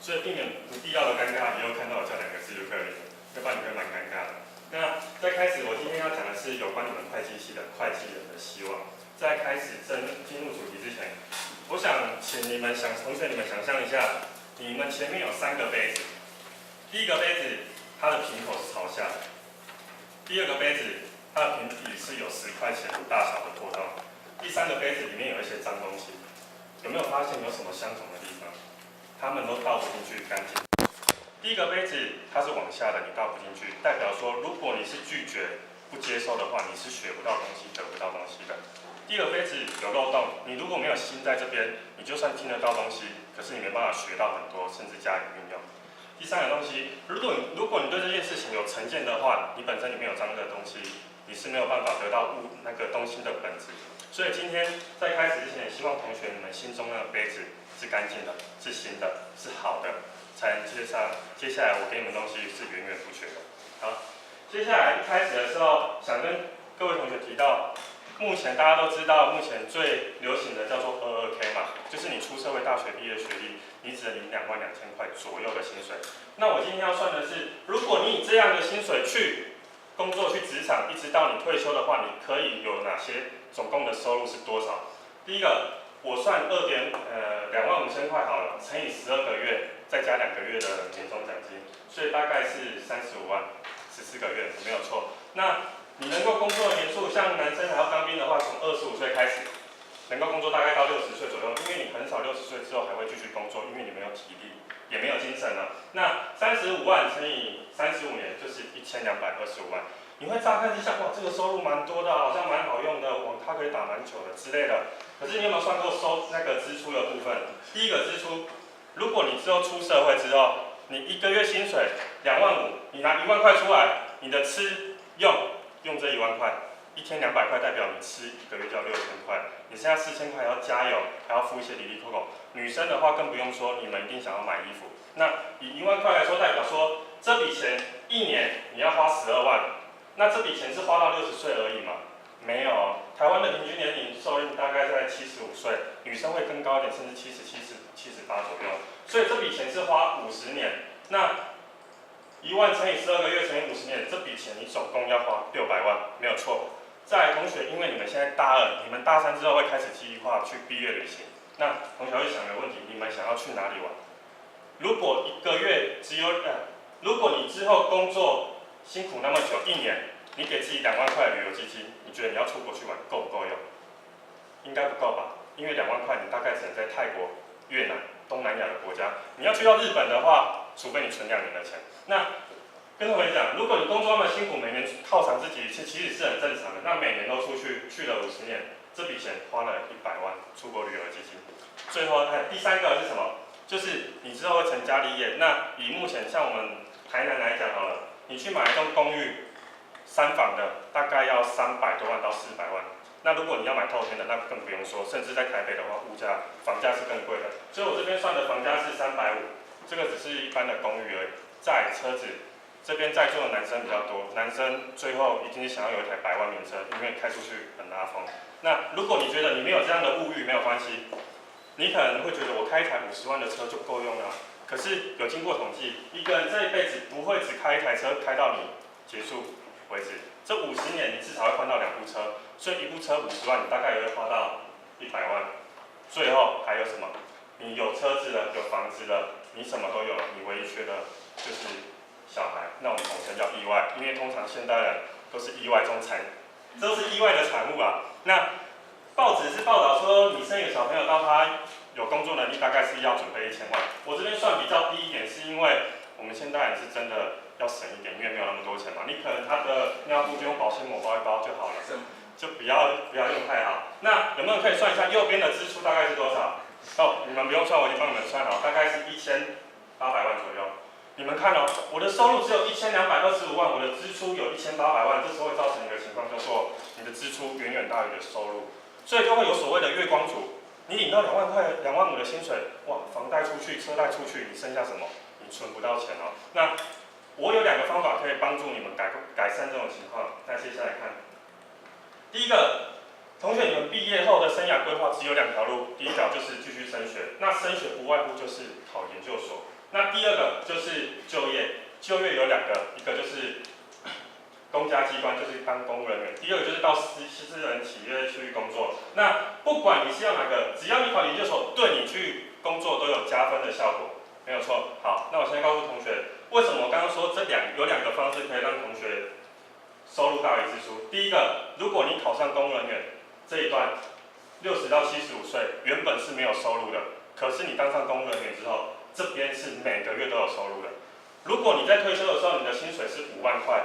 所以避免不必要的尴尬，以后看到我叫两个字就可以了，要不然你会蛮尴尬的。那在开始，我今天要讲的是有关你们会计系的会计人的希望。在开始进入主题之前，我想请同学你们想象一下，你们前面有3个杯子，第一个杯子它的瓶口是朝下的，第二个杯子它的瓶底是有10块钱大小的破洞，第3个杯子里面有一些脏东西。有没有发现有什么相同的地方？它们都倒不进去干净。第一个杯子它是往下的，你倒不进去，代表说如果你是拒绝不接受的话，你是学不到东西、得不到东西的。第二个杯子有漏洞，你如果没有心在这边，你就算听得到东西，可是你没办法学到很多，甚至加以运用。第3个东西，如果你对这件事情有成见的话，你本身里面有脏的东西，你是没有办法得到那个东西的本质。所以今天在开始之前，希望同学你们心中那个杯子是干净的，是新的，是好的，才能接下来我给你们东西是源源不绝的。好，接下来一开始的时候，想跟各位同学提到，目前大家都知道，目前最流行的叫做22K 嘛，就是你出社会大学毕业学历，你只能领22000块左右的薪水。那我今天要算的是，如果你以这样的薪水去工作去职场，一直到你退休的话，你可以有哪些总共的收入是多少？第一个，我算25000块好了，乘以12个月，再加2个月的年终奖金，所以大概是35万，14个月，没有错。那你能够工作的年数，像男生还要当兵的话，从25岁开始，能够工作大概到60岁左右，因为你很少60岁之后还会继续工作，因为你没有体力，也没有精神了。那35万乘以35年就是1225万。你会乍看之下，哇，这个收入蛮多的，好像蛮好用的，哇，它可以打蛮久的之类的。可是你有没有算过那个支出的部分？第一个支出，如果你之后出社会之后，你1个月薪水2万5，你拿1万块出来，你的吃用这1万块，1天200块，代表你吃1个月就要6000块，你剩下4000块还要加油，还要付一些哩哩扣扣。女生的话更不用说，你们一定想要买衣服。那以1万块来说，代表说这笔钱1年你要花12万。那这笔钱是花到60岁而已吗？没有，台湾的平均年龄寿命大概在75岁，女生会更高一点，甚至77、78左右。所以这笔钱是花50年。那1万乘以12个月乘以50年，这笔钱你总共要花600万，没有错。再来同学，因为你们现在大2，你们大3之后会开始计划去毕业旅行。那同学会想个问题，你们想要去哪里玩？如果1个月如果你之后工作辛苦那么久，1年，你给自己2万块旅游基金，你觉得你要出国去玩够不够用？应该不够吧？因为2万块你大概只能在泰国、越南、东南亚的国家。你要去到日本的话，除非你存2年的钱。那跟同学讲，如果你工作那么辛苦，每年犒赏自己，其实是很正常的。那每年都出去了50年，这笔钱花了100万出国旅游基金。最后，第3个是什么？就是你之后会成家立业。那以目前像我们台南来讲好了，你去买一栋公寓，3房的，大概要300多万到400万。那如果你要买透天的，那更不用说，甚至在台北的话，房价是更贵的。所以我这边算的房价是350，这个只是一般的公寓而已。在车子这边在座的男生比较多，男生最后一定是想要有一台100万名车，因为开出去很拉风。那如果你觉得你没有这样的物欲，没有关系，你可能会觉得我开一台50万的车就够用了。可是有经过统计，一个人这一辈子不会只开一台车开到你结束为止，这50年你至少会换到2部车，所以1部车50万，你大概也会花到100万。最后还有什么？你有车子了，有房子了，你什么都有了，你唯一缺的就是小孩。那我们统称叫意外，因为通常现代人都是意外中都是意外的产物啊。那报纸是报道说，你生一个小朋友到他有工作能力，大概是要准备1000万。我这边算比较低一点，是因为我们现代人是真的要省一点，因为没有那么多钱嘛。你可能他的尿布就用保鲜膜包一包就好了，就不要用太好。那有没有可以算一下右边的支出大概是多少？你们不用算，我已经帮你们算好，大概是1800万左右。你们看我的收入只有1225万，我的支出有1800万，这时候会造成一个情况，叫做你的支出远远大于你的收入，所以就会有所谓的月光族。你领到2万块、2万5的薪水，哇，房贷出去、车贷出去，你剩下什么？你存不到钱哦。那我有2个方法可以帮助你们改善这种情况。那接下来看，第一个，同学你们毕业后的生涯规划只有2条路，第一条就是继续升学，那升学不外乎就是考研究所。那那第二个就是就业，就业有2个，一个就是公家机关，就是当公务人员；第二个就是到私人企业去工作。那不管你是要哪个，只要你考研究所，对你去工作都有加分的效果，没有错。好，那我现在告诉同学，为什么我刚刚说有两个方式可以让同学收入大于支出。第一个，如果你考上公务人员这一段，60到75岁原本是没有收入的，可是你当上公务人员之后，这边是每个月都有收入的。如果你在退休的时候，你的薪水是5万块，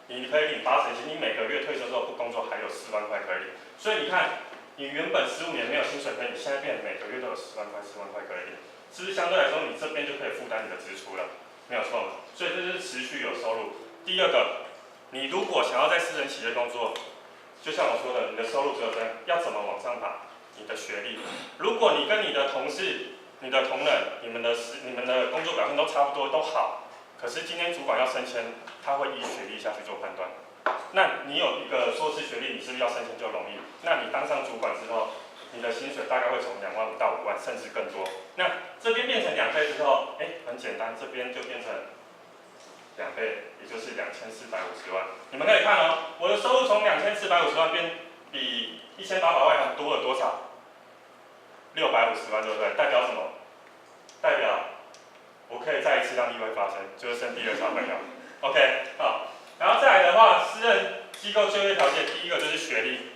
你可以领80薪，你每个月退休之后不工作还有4万块可以领。所以你看，你原本15年没有薪水可以领，现在变每个月都有4万块可以领，是不是相对来说你这边就可以负担你的支出了？没有错嘛。所以这是持续有收入。第二个，你如果想要在私人企业工作，就像我说的，你的收入只有这样，要怎么往上爬？你的学历。如果你跟你的同事、你的同仁、你们的工作表现都差不多，都好，可是今天主管要升迁，他会依学历下去做判断。那你有一个硕士学历，你是不是要升迁就容易？那你当上主管之后，你的薪水大概会从2万5到5万，甚至更多。那这边变成2倍之后，很简单，这边就变成2倍，也就是2450万。你们可以看哦，我的收入从2450万比1800万还多了多少？650万，对不对？代表什么？代表我可以再一次让意外发生，就是生第2小朋友。OK， 好，然后再来的话，私人机构就业条件，第一个就是学历，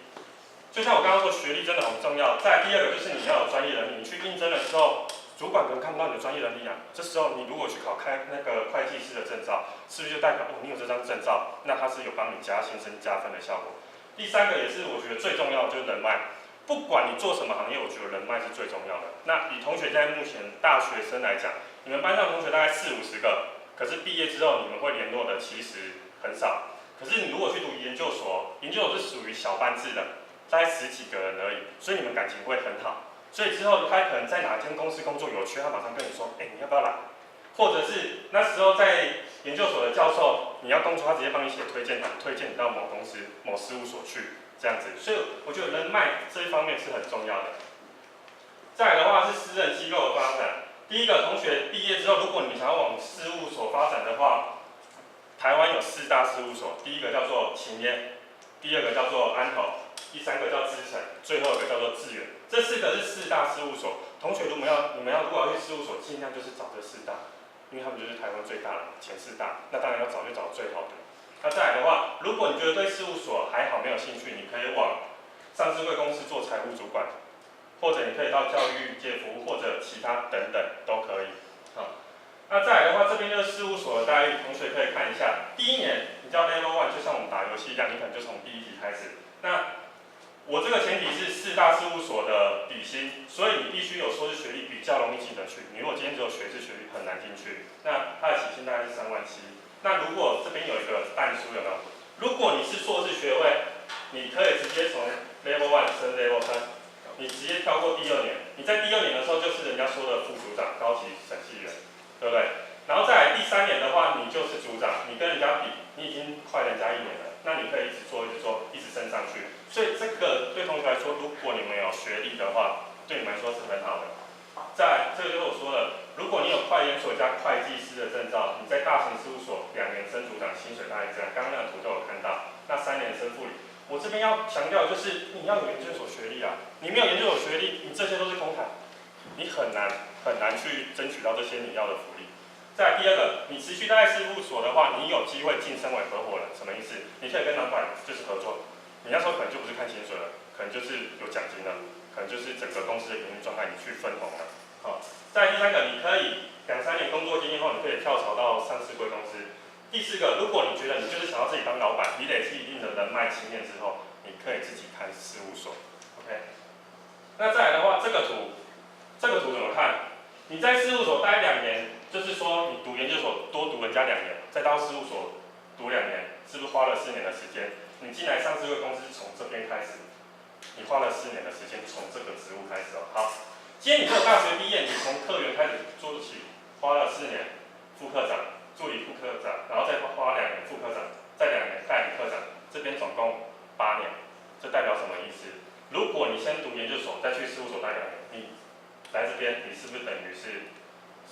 就像我刚刚说，学历真的很重要。再来第二个就是你要有专业能力，你去应征的时候，主管可能看不到你的专业能力啊。这时候你如果去考那个会计师的证照，是不是就代表你有这张证照？那它是有帮你加薪升加分的效果。第三个也是我觉得最重要的就是人脉。不管你做什么行业，我觉得人脉是最重要的。那以同学在目前大学生来讲，你们班上同学大概40-50个，可是毕业之后你们会联络的其实很少。可是你如果去读研究所，研究所是属于小班制的，大概10几个人而已，所以你们感情会很好。所以之后他可能在哪间公司工作有缺，他马上跟你说，你要不要来？或者是那时候在研究所的教授，你要工作，他直接帮你写推荐函，推荐你到某公司、某事务所去。这样子，所以我觉得人脉这一方面是很重要的。再来的话是私人机构的发展。第一个，同学毕业之后，如果你想要往事务所发展的话，台湾有4大事务所，第一个叫做勤业，第二个叫做安投，第三个叫资诚，最后一个叫做致远。这4个是4大事务所。同学，你们如果要去事务所，尽量就是找这4大，因为他们就是台湾最大的前4大。那当然要找就找最好的。那再来的话，如果你觉得对事务所还好没有兴趣，你可以往上市贵公司做财务主管，或者你可以到教育界服务，或者其他等等都可以。好，那再来的话，这边就是事务所的待遇，同学可以看一下。第1年你叫 Level 1，就像我们打游戏一样，你可能就从第1级开始。那我这个前提是4大事务所的底薪，所以你必须有硕士学历，比较容易进得去。你如果今天只有学士学历，很难进去。那它的起薪大概是3万7。那如果这边有一个但书有没有？如果你是硕士学位，你可以直接从 Level 1升 Level 3，你直接跳过第2年。你在第2年的时候就是人家说的副组长、高级审计员，对不对？然后再来第3年的话，你就是组长，你跟人家比，你已经快人家1年了，那你可以一直做，一直升上去。所以这个对同学来说，如果你们有学历的话，对你们来说是很好的。再来，这个就是我说的，如果你有会研所加会计师的证照，你在大型事务所2年升组长，薪水大概这样。刚刚那个图都有看到。那3年升副理，我这边要强调就是你要有研究所学历啊，你没有研究所学历，你这些都是空谈，你很难去争取到这些你要的福利。再来第二个，你持续待在事务所的话，你有机会晋升为合伙人，什么意思？你可以跟老板就是合作，你那时候可能就不是看薪水了，可能就是有奖金了，可能就是整个公司的营运状态你去分红了。好，再来第3个，你可以2-3年工作经验后，你可以跳槽到上市贵公司。第4个，如果你觉得你就是想要自己当老板，你累积一定的人脉经验之后，你可以自己开事务所。OK， 那再来的话，这个图怎么看？你在事务所待2年，就是说你读研究所多读人家2年，再到事务所读2年，是不是花了4年的时间？你进来上市贵公司从这边开始，你花了4年的时间从这个职务开始哦。好。今天你从大学毕业，你从科员开始做起，花了4年，副科长、助理副科长，然后再花2年副科长，再2年代理科长，这边总共8年，这代表什么意思？如果你先读研究所，再去事务所待2年，你来这边，你是不是等于是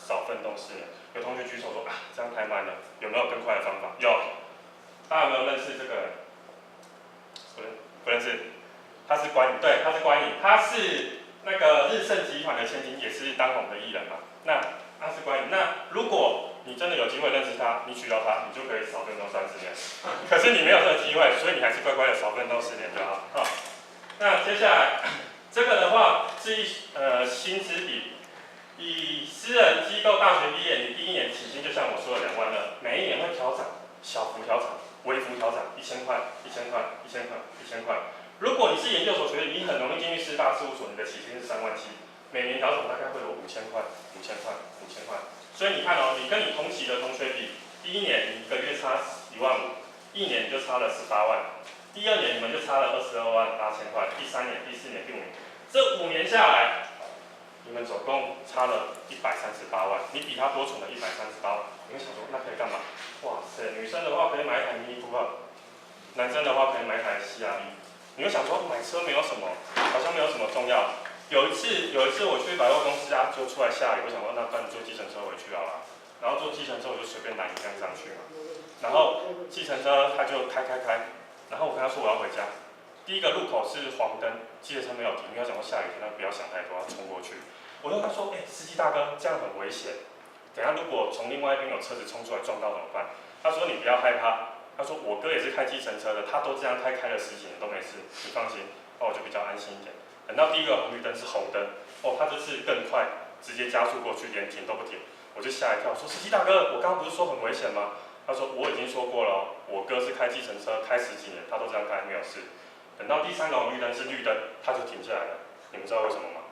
少奋斗4年。有同学举手说啊，这样太慢了，有没有更快的方法？有，大家有没有认识这个人？不认识，他是关羽，对，他是关羽，他是那个日盛集团的千金，也是当红的艺人嘛。那他是关羽，那如果你真的有机会认识他，你娶到他，你就可以少奋斗30年。可是你没有这个机会，所以你还是乖乖的少奋斗4年就好。好，那接下来这个的话是薪资以私人机构大学毕业，你第1年起薪就像我说的2万2，每1年会调涨，小幅调涨，微幅调涨，1000块，1000块，1000块，1000块。如果你是研究所学历，你很容易进去师大事务所，你的起薪是3万7，每年调整大概会有5000块，5000块，5000块。所以你看哦，你跟你同期的同学比，第1年你1个月差1万5，1年就差了18万，第2年你们就差了22万8000块，第3年、第4年、第5年，这5年下来，你们总共差了138万，你比他多存了138万。你会想说，那可以干嘛？哇塞，女生的话可以买一台Mini Cooper，男生的话可以买一台 CR-V。你会想说，买车没有什么，好像没有什么重要。有一次我去百货公司啊，就出来下雨，我想说，那不然坐计程车回去好了。然后坐计程车我就随便拦一辆上去嘛。然后计程车他就开，然后我跟他说我要回家。第一个路口是黄灯，计程车没有停，因为他想说下雨天，那不要想太多，要冲过去。我就跟他说，司机大哥，这样很危险。等下如果从另外一边有车子冲出来撞到怎么办？他说你不要害怕，他说我哥也是开计程车的，他都这样开了10几年都没事，你放心。我就比较安心一点。等到第1个红绿灯是红灯，他这次更快，直接加速过去，连停都不停，我就吓一跳，说司机大哥，我刚刚不是说很危险吗？他说我已经说过了，我哥是开计程车开10几年，他都这样开没有事。等到第3个红绿灯是绿灯，他就停下来了。你们知道为什么吗？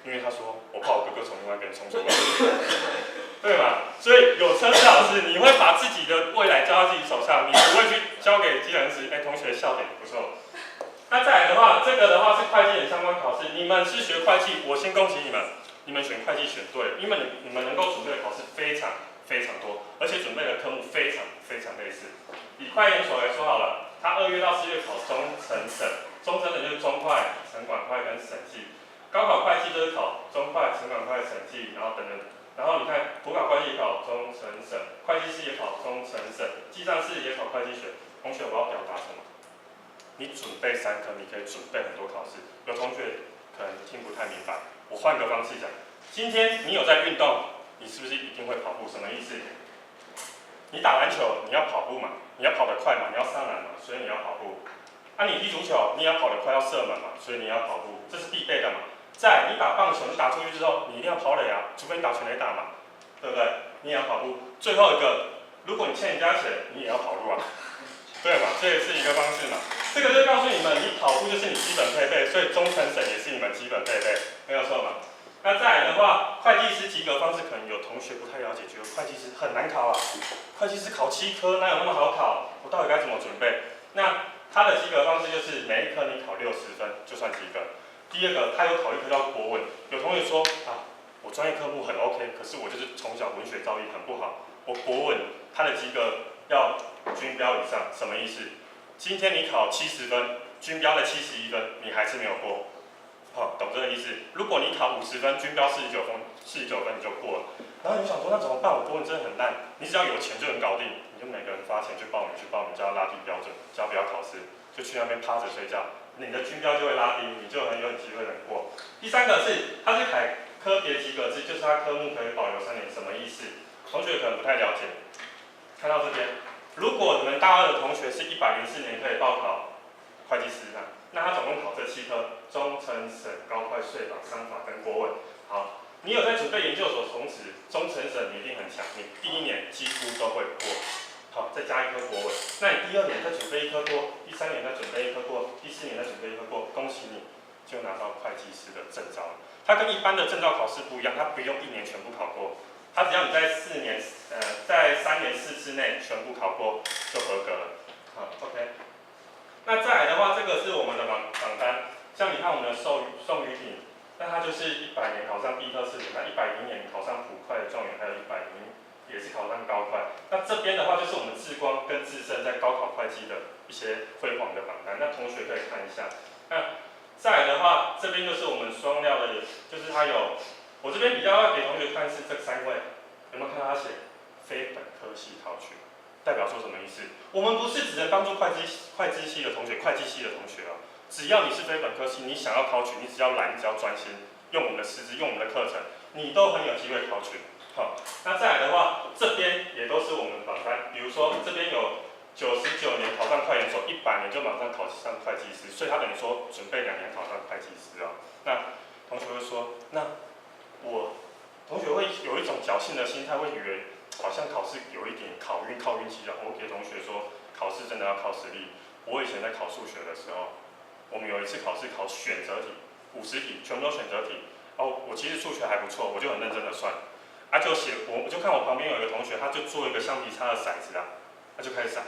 因为他说我怕我哥哥从另外一边冲出来，对嘛？所以有车是好事，你会把自己的未来交到自己手上，你不会去交给计程师。同学笑点不错。那再来的话，这个的话是会计人相关考试，你们是学会计，我先恭喜你们，你们选会计选对了，因为你们能够准备的考试非常多，而且准备的科目非常类似。以会研所来说好了，他2月到4月考中承审，中承审就是中会、承管会跟审计。高考会计就是考中会、承管会、审计，然后等等。然后你看国考会计也考中承审，会计师也考中承审，记账师也考会计学。同学，我要表达什么？你准备3科，你可以准备很多考试。有同学可能听不太明白，我换个方式讲。今天你有在运动，你是不是一定会跑步？什么意思？你打篮球，你要跑步嘛，你要跑得快嘛，你要上篮嘛，所以你要跑步。你踢足球，你也要跑得快，要射门嘛，所以你要跑步，这是必备的嘛。再你打棒球，你打出去之后，你一定要跑垒啊，除非你打全垒打嘛，对不对？你也要跑步。最后一个，如果你欠人家钱，你也要跑路啊，对嘛？这也是一个方式嘛。这个就告诉你们，你跑步就是你基本配备，所以中承审也是你们基本配备，没有错嘛。那再来的话，会计师及格方式可能有同学不太了解，觉得会计师很难考啊，会计师考7科哪有那么好考？我到底该怎么准备？那他的及格方式就是每一科你考60分就算及格。第2个，他有考一科叫国文，有同学说啊，我专业科目很 OK， 可是我就是从小文学造诣很不好，我国文他的及格要均标以上，什么意思？今天你考70分，均标的71分，你还是没有过。懂这个意思？如果你考50分，均标49分你就过了。然后你想说那怎么办？我国文真的很烂。你只要有钱就能搞定，你就每个人发钱去报名，叫他拉低标准，叫他不要考试，就去那边趴着睡觉，你的均标就会拉低，你就很有机会能过。第3个是，它是采科别及格制，就是它科目可以保留3年，什么意思？同学可能不太了解。看到这边，如果你们大2的同学是104年可以报考会计师的，那他总共考这7科：中承审、高会、税法、商法跟国文。好，你有在准备研究所同时，中承审你一定很强，你第1年几乎都会过。好，再加1科国文，那你第2年再准备1科过，第3年再准备1科过，第4年再准备1科过，恭喜你，就拿到会计师的证照了。它跟一般的证照考试不一样，它不用1年全部考过，它只要你在在3年4次内全部考过就合格了。好 ，OK。那再来的话，这个是我们的榜单，像你看我们的宋雨品，那他就是100年考上第一科试点，那110年考上普快的状元，还有101也是考上高快。那这边的话就是我们志光跟智胜在高考会计的一些辉煌的榜单，那同学可以看一下。那再来的话，这边就是我们双料的，就是它有我这边比较要给同学看是这3位，有没有看到他写非本科系考取？代表说什么意思？我们不是只能帮助会计系的同学哦，只要你是非本科系，你想要考取，你只要来，你只要专心，用我们的师资，用我们的课程，你都很有机会考取。好，那再来的话，这边也都是我们榜单，比如说这边有99年考上会研所，100年就马上考上会计师，所以他等于说准备2年考上会计师哦。那同学会说，那同学会有一种侥幸的心态，会以为好像考试有一点靠运气的。我给同学说，考试真的要靠实力。我以前在考数学的时候，我们有一次考试考选择题，50题，全部都选择题。哦，我其实数学还不错，我就很认真的算。我就看我旁边有一个同学，他就做一个橡皮擦的骰子啊，他就开始骰。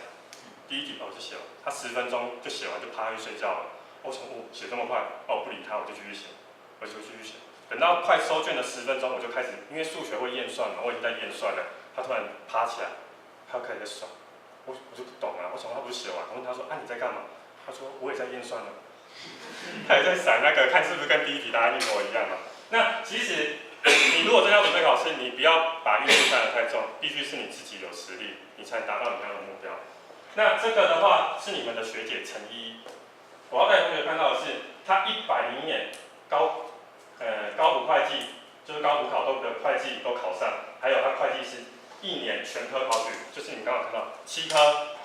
第一题就写了，他10分钟就写完，就趴下去睡觉了。我想，写这么快，不理他，我就继续写，等到快收卷的10分钟，我就开始，因为数学会验算嘛，我已经在验算了。他突然趴起来，他开始在耍，我就不懂啊，我想他不是写完，我问他说，你在干嘛？他说我也在验算了，他也在闪那个，看是不是跟第一题答案一模一样嘛。那其实你如果真的要准备考试，你不要把运气看得太重，必须是你自己有实力，你才能达到你要的目标。那这个的话是你们的学姐陈依依，我要带同学看到的是，她100年高普会计，就是高普考都的会计都考上，还有她会计师1年全科考取，就是你们刚刚看到7科，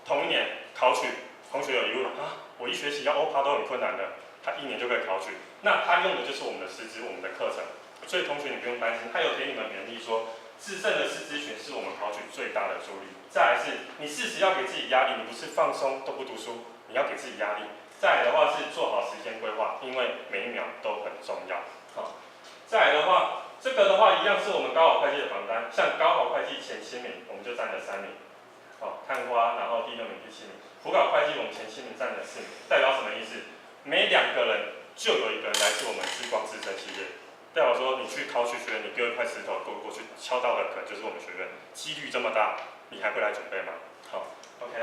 同一年考取。同学有疑问啊，我1学期要欧趴都很困难的，他1年就可以考取，那他用的就是我们的师资，我们的课程，所以同学你不用担心，他有给你们勉励说，自证的师资群是我们考取最大的助力。再来是，你适时要给自己压力，你不是放松都不读书，你要给自己压力。再来的话是做好时间规划，因为每1秒都很重要。好，再来的话，这个的话一样是我们高考会计的榜单，像高考会计前7名，我们就占了3名。好，看花，然后第6名、第7名。普考会计我们前7名占了4名，代表什么意思？每2个人就有1个人来自我们智光自身企业，代表说你去考取学院，你丢1块石头过去，敲到的可能就是我们学院，几率这么大，你还会来准备吗？好 ，OK。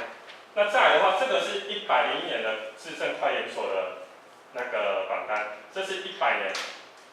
那再来的话，这个是101年的智正会研所的那个榜单，这是100年，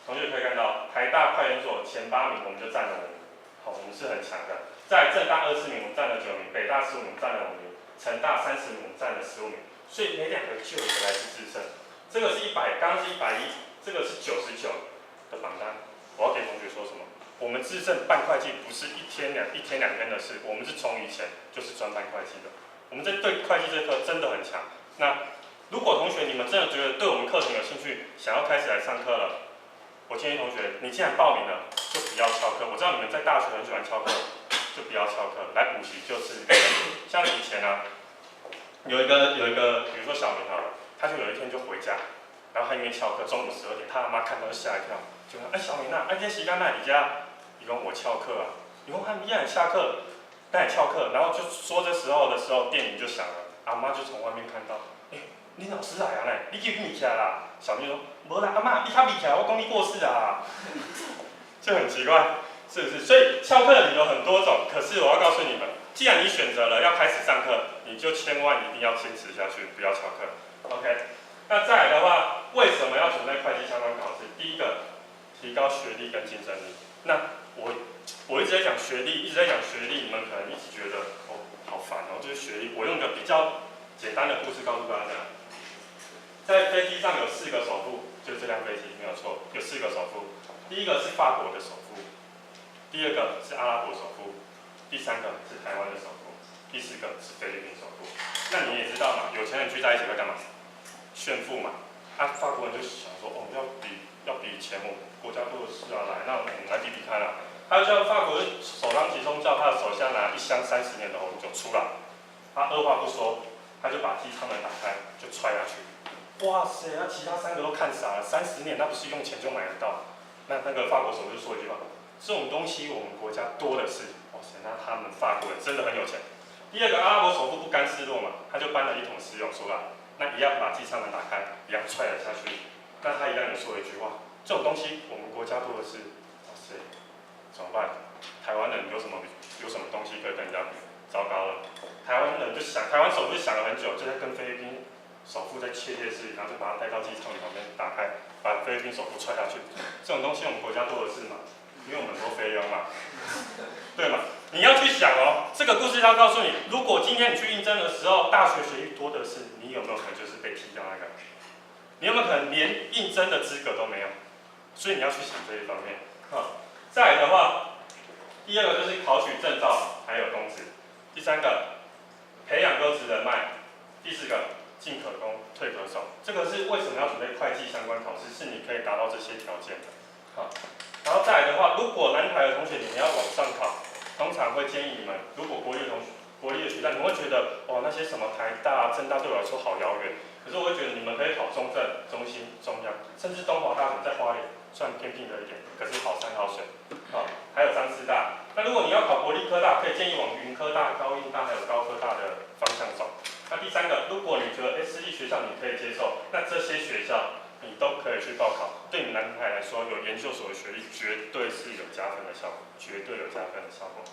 同学可以看到，台大会研所前8名我们就占了5名，好，我们是很强的。在政大24名，我们占了9名；北大15名，占了5名；成大30名，我们占了15名。所以每2个就有1个来自智胜。这个是100，刚刚是110，这个是99的榜单。我要给同学说什么？我们智胜办会计不是一天2天的事，我们是从以前就是专办会计的。我们对会计这科真的很强。那如果同学你们真的觉得对我们课程有兴趣，想要开始来上课了，我建议同学，你既然报名了，就不要翘课。我知道你们在大学很喜欢翘课。就不要翘课，来补习就是像以前啊，有一个，比如说小明好了，他就有一天就回家，然后他因为翘课，中午12点，他妈看到就吓一跳，就问小明啊，这时间哪里家？伊讲我翘课啊，伊讲你也下课，那也翘课，然后就说这时候，电铃就响了，阿妈就从外面看到，你老师来啊嘞，你去闭起来啦。小明说，无啦，阿妈，你较闭起来，我讲你过世啊，就很奇怪。是不是？所以翘课理由很多种，可是我要告诉你们，既然你选择了要开始上课，你就千万一定要坚持下去，不要翘课。OK， 那再来的话，为什么要准备会计相关考试？第一个，提高学历跟竞争力。那我一直在讲学历，你们可能一直觉得好烦哦，就是学历。我用个比较简单的故事告诉大家，在飞机上有4个首富，就这辆飞机没有错，有4个首富。第一个是法国的首富。第2个是阿拉伯首富，第3个是台湾的首富，第4个是菲律宾首富。那你也知道嘛，有钱人聚在一起会干嘛？炫富嘛。法国人就想说，要比钱，我国家多的是啊，来，那我们来比比看啦。他就叫法国首当其冲叫他的手下拿1箱30年的红酒出来，他二话不说，他就把机舱门打开，就踹下去。哇塞，那其他3个都看傻了，30年那不是用钱就买得到？那个法国首富就说一句话。这种东西我们国家多的是，哇塞，那他们法国人真的很有钱。第2个阿拉伯首富不甘示弱嘛，他就搬了1桶石油出来，那一样把机舱门打开，一样踹了下去。那他一样也说了一句话，这种东西我们国家多的是，哇塞，怎么办？台湾人有什么东西可以跟人家比？糟糕了，台湾首富想了很久，就在跟菲律宾手术在切切室里，然后就把它带到机舱里旁边打开，把菲律宾手术踹下去。这种东西我们国家多的是嘛，因为我们多菲佣嘛，对嘛？你要去想哦，这个故事要告诉你，如果今天你去应征的时候，大学学历多的是，你有没有可能就是被踢掉那个？你有没有可能连应征的资格都没有？所以你要去想这一方面。再来的话，第二个就是考取证照，还有公职。第三个，培养优质人脉。第四个，进可攻，退可守。这个是为什么要准备会计相关考试，是你可以达到这些条件的。好，然后再来的话，如果南台的同学你们要往上考，通常会建议你们，如果国立的学校，你们会觉得那些什么台大、政大对我来说好遥远。可是我会觉得你们可以考中正、中兴、中央，甚至东华大学在花莲，算偏僻的一点，可是好山好水。还有彰师大。那如果你要考国立科大，可以建议往云科大、高应大还有高科大的方向走。那第三个，如果你觉得私立学校你可以接受，那这些学校你都可以去报考。对你们南台来说，有研究所的学历绝对是有加分的效果，绝对有加分的效果。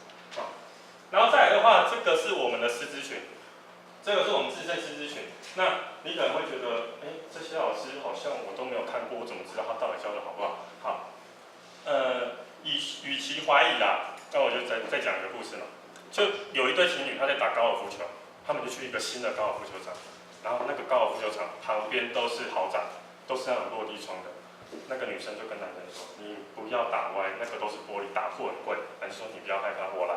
然后再来的话，这个是我们的师资群，这个是我们自证师资群。那你可能会觉得，这些老师好像我都没有看过，我怎么知道他到底教的好不好？好，与其怀疑啦，那我就再讲一个故事嘛。就有一对情侣，他在打高尔夫球，他们就去一个新的高尔夫球场，然后那个高尔夫球场旁边都是豪宅，都是那种落地窗的。那个女生就跟男生说：“你不要打歪，那个都是玻璃，打破很贵。”男生说：“你不要害怕，我来。”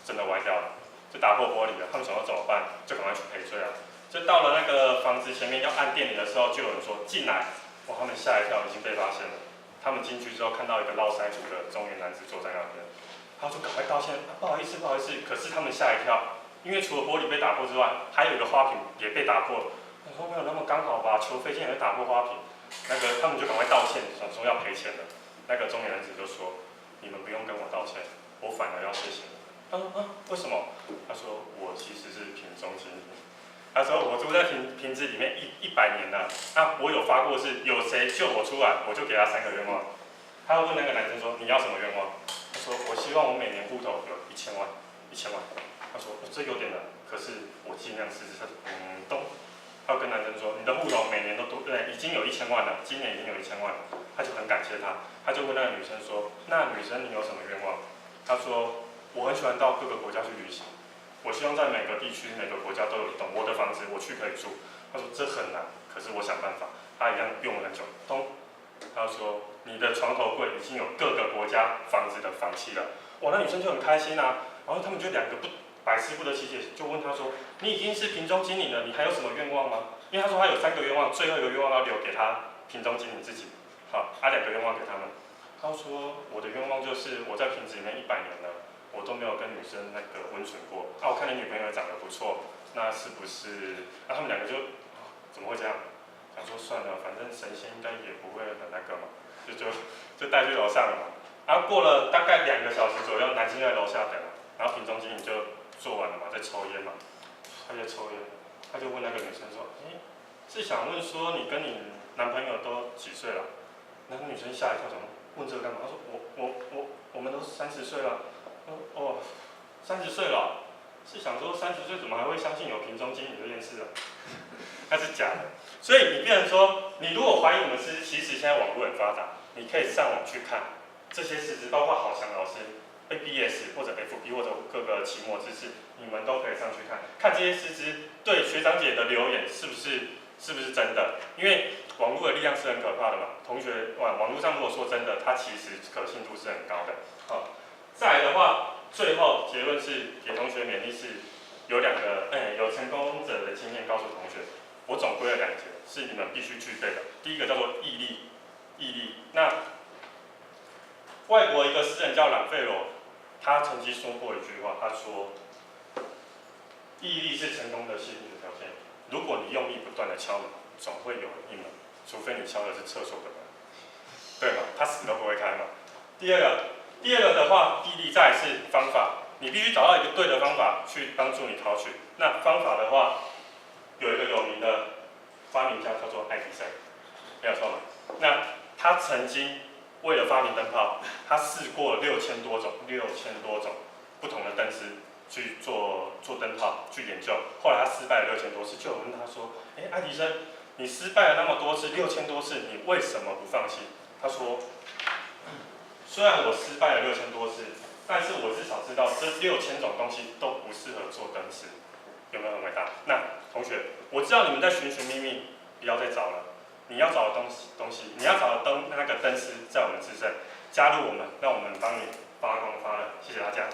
真的歪掉了，就打破玻璃了。他们想要怎么办？就赶快去赔罪啊！就到了那个房子前面要按电铃的时候，就有人说进来。哇，他们吓一跳，已经被发现了。他们进去之后看到一个络腮胡的中年男子坐在那边，他说：“赶快道歉，不好意思，不好意思。”可是他们吓一跳，因为除了玻璃被打破之外，还有一个花瓶也被打破。他说：“没有那么刚好吧？球飞进来会打破花瓶。”他们就赶快道歉，想说要赔钱的。那个中年男子就说：“你们不用跟我道歉，我反而要谢谢你。”他说：“为什么？”他说：“我其实是瓶中经理。”他说：“我住在瓶子里面100年了，我有发过誓，有谁救我出来，我就给他3个愿望。”他问那个男生说：“你要什么愿望？”他说：“我希望我每年户头有1000万，1000万。”他说：“这有点难，可是我尽量试试。”他说：“懂。”他跟男生说：“你的户头每年都已经有1000万了，今年已经有1000万了。”他就很感谢他，他就问那个女生说：“那女生你有什么愿望？”他说：“我很喜欢到各个国家去旅行，我希望在每个地区、每个国家都有一栋我的房子，我去可以住。”他说：“这很难，可是我想办法。”他一样用了很久，他说：“你的床头柜已经有各个国家房子的房契了。”哇，那女生就很开心啊。然后他们就两个百思不得其解，就问他说：“你已经是瓶中经理了，你还有什么愿望吗？”因为他说他有3个愿望，最后一个愿望要留给他瓶中经理自己。好，2个愿望给他们。他说：“我的愿望就是我在瓶子里面100年了，我都没有跟女生温存过。我看你女朋友长得不错，那是不是？”他们2个就怎么会这样？想说算了，反正神仙应该也不会很那个嘛，就带去楼上了嘛。然后过了大概2个小时左右，男生在楼下等了，然后瓶中经理就做完了嘛，在抽烟嘛，他在抽烟，他就问那个女生说：“是想问说你跟你男朋友都几岁了？”那个女生吓一跳，想问这个干嘛？她说：“我们都30岁了。”哦，30岁了，是想说30岁怎么还会相信有瓶中经理这件事啊？那是假的。所以你变成说，你如果怀疑我们师资，其实现在网络很发达，你可以上网去看这些师资，包括郝翔老师、ABS 或者 FB 或者各个期末知识，你们都可以上去看，看这些师资对学长姐的留言是不是真的？因为网络的力量是很可怕的嘛。同学，网络上如果说真的，它其实可信度是很高的。好，再来的话，最后结论是给同学勉励是有2个有成功者的经验告诉同学，我总归了2节是你们必须具备的。第一个叫做毅力。那外国一个诗人叫朗费罗，他曾经说过一句话，他说：“毅力是成功的先决条件。如果你用力不断的敲门，总会有人应门，除非你敲的是厕所的门，对吗？他死都不会开嘛。”第二个的话，毅力再来是方法，你必须找到一个对的方法去帮助你考取。那方法的话，有一个有名的发明家叫做爱迪生，没有错嘛。那他曾经为了发明灯泡，他试过6000多种不同的灯丝，去做灯泡去研究，后来他失败了6000多次，就有人问他说，爱迪生，你失败了那么多次，6000多次，你为什么不放弃？他说，虽然我失败了6000多次，但是我至少知道这6000种东西都不适合做灯饰，有没有很伟大？那同学，我知道你们在寻寻觅觅，不要再找了。你要找的东西，你要找的那个灯丝在我们自身，加入我们，让我们帮你发光发热。谢谢大家。